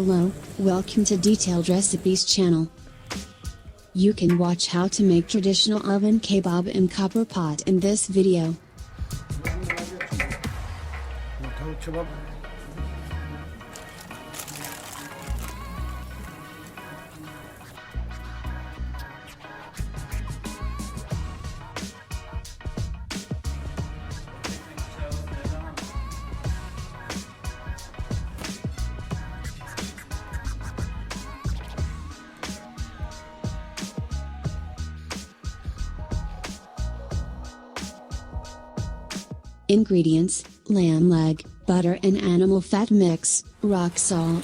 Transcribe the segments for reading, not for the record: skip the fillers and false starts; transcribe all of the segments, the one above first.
Hello, welcome to Detailed Recipes channel. You can watch how to make traditional oven kebab in copper pot in this video. Ingredients: lamb leg, butter and animal fat mix, rock salt.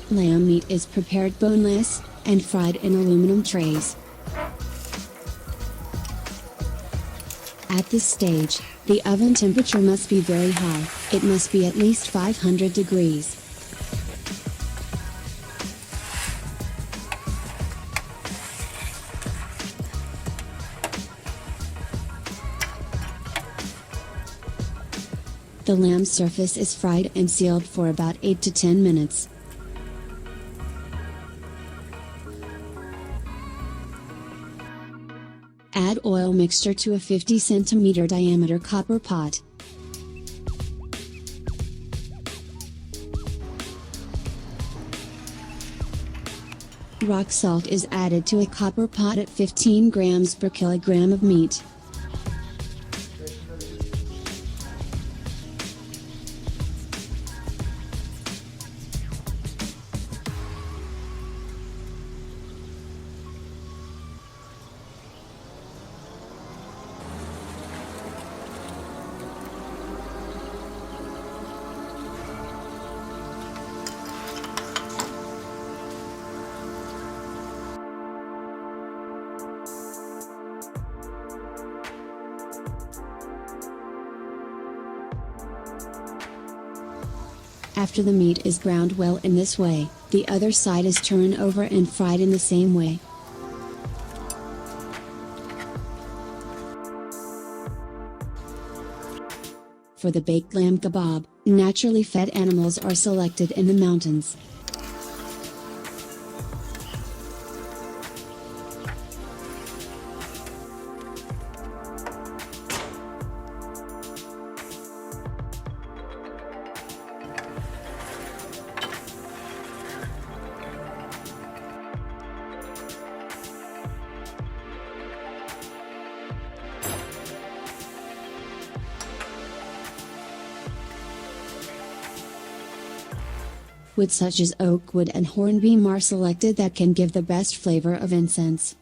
Lamb meat is prepared boneless, and fried in aluminum trays. At this stage, the oven temperature must be very high, it must be at least 500 degrees. The lamb surface is fried and sealed for about 8 to 10 minutes. Add oil mixture to a 50 cm diameter copper pot. Rock salt is added to a copper pot at 15 grams per kilogram of meat. After the meat is browned well in this way, the other side is turned over and fried in the same way. For the baked lamb kebab, naturally fed animals are selected in the mountains. Wood such as oak wood and hornbeam are selected that can give the best flavor of incense.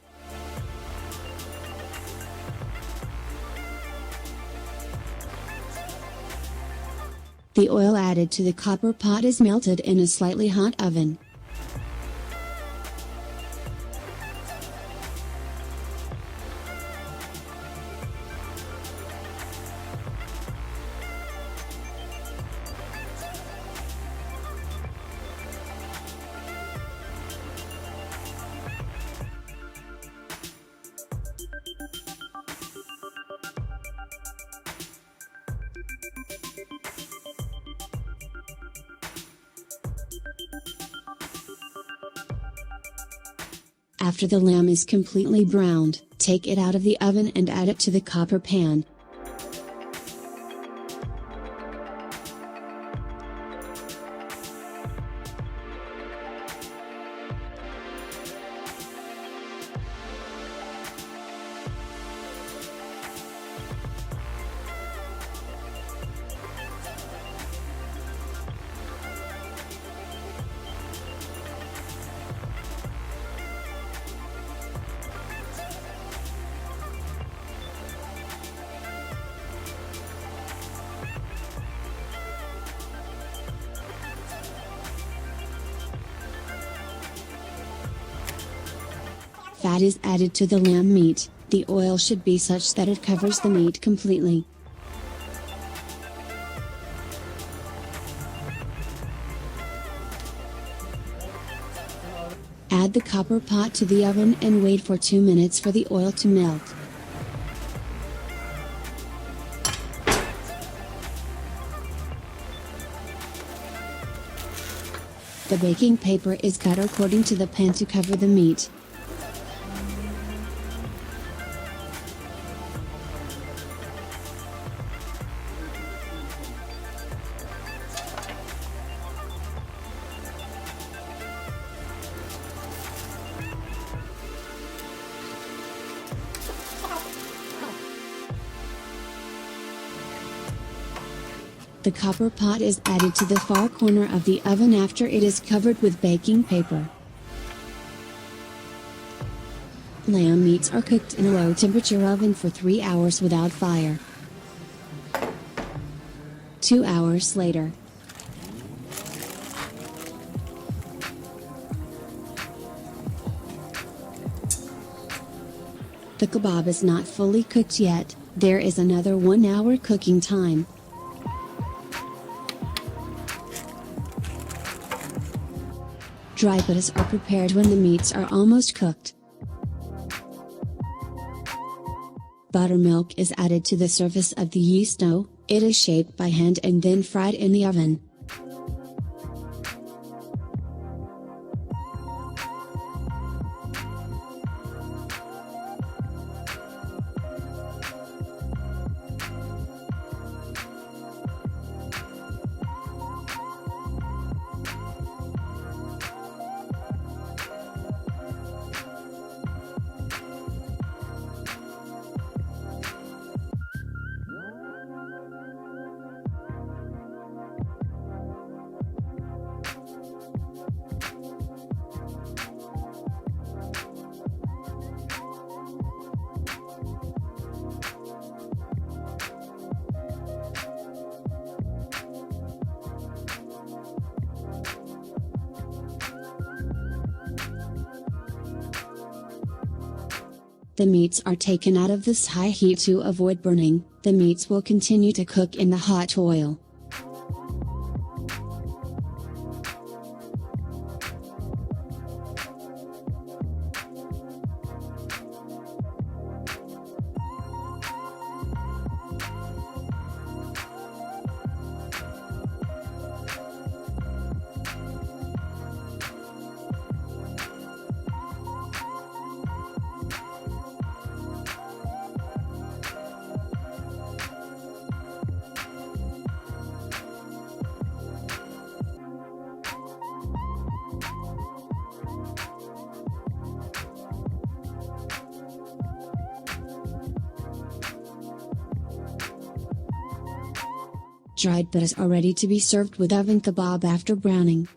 The oil added to the copper pot is melted in a slightly hot oven. After the lamb is completely browned, take it out of the oven and add it to the copper pan. Fat is added to the lamb meat. The oil should be such that it covers the meat completely. Add the copper pot to the oven and wait for 2 minutes for the oil to melt. The baking paper is cut according to the pan to cover the meat. The copper pot is added to the far corner of the oven after it is covered with baking paper. Lamb meats are cooked in a low temperature oven for 3 hours without fire. 2 hours later. The kebab is not fully cooked yet, there is another 1 hour cooking time. Dry potatoes are prepared when the meats are almost cooked. Buttermilk is added to the surface of the yeast dough, it is shaped by hand and then fried in the oven. The meats are taken out of this high heat to avoid burning. The meats will continue to cook in the hot oil. Dried potatoes are ready to be served with oven kebab after browning.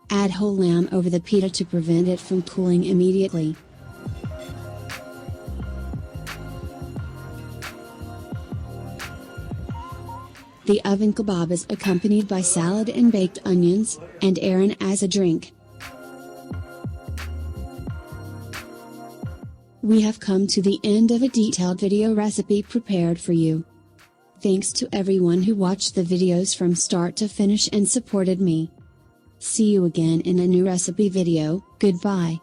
Add whole lamb over the pita to prevent it from cooling immediately. The oven kebab is accompanied by salad and baked onions, and ayran as a drink. We have come to the end of a detailed video recipe prepared for you. Thanks to everyone who watched the videos from start to finish and supported me. See you again in a new recipe video. Goodbye.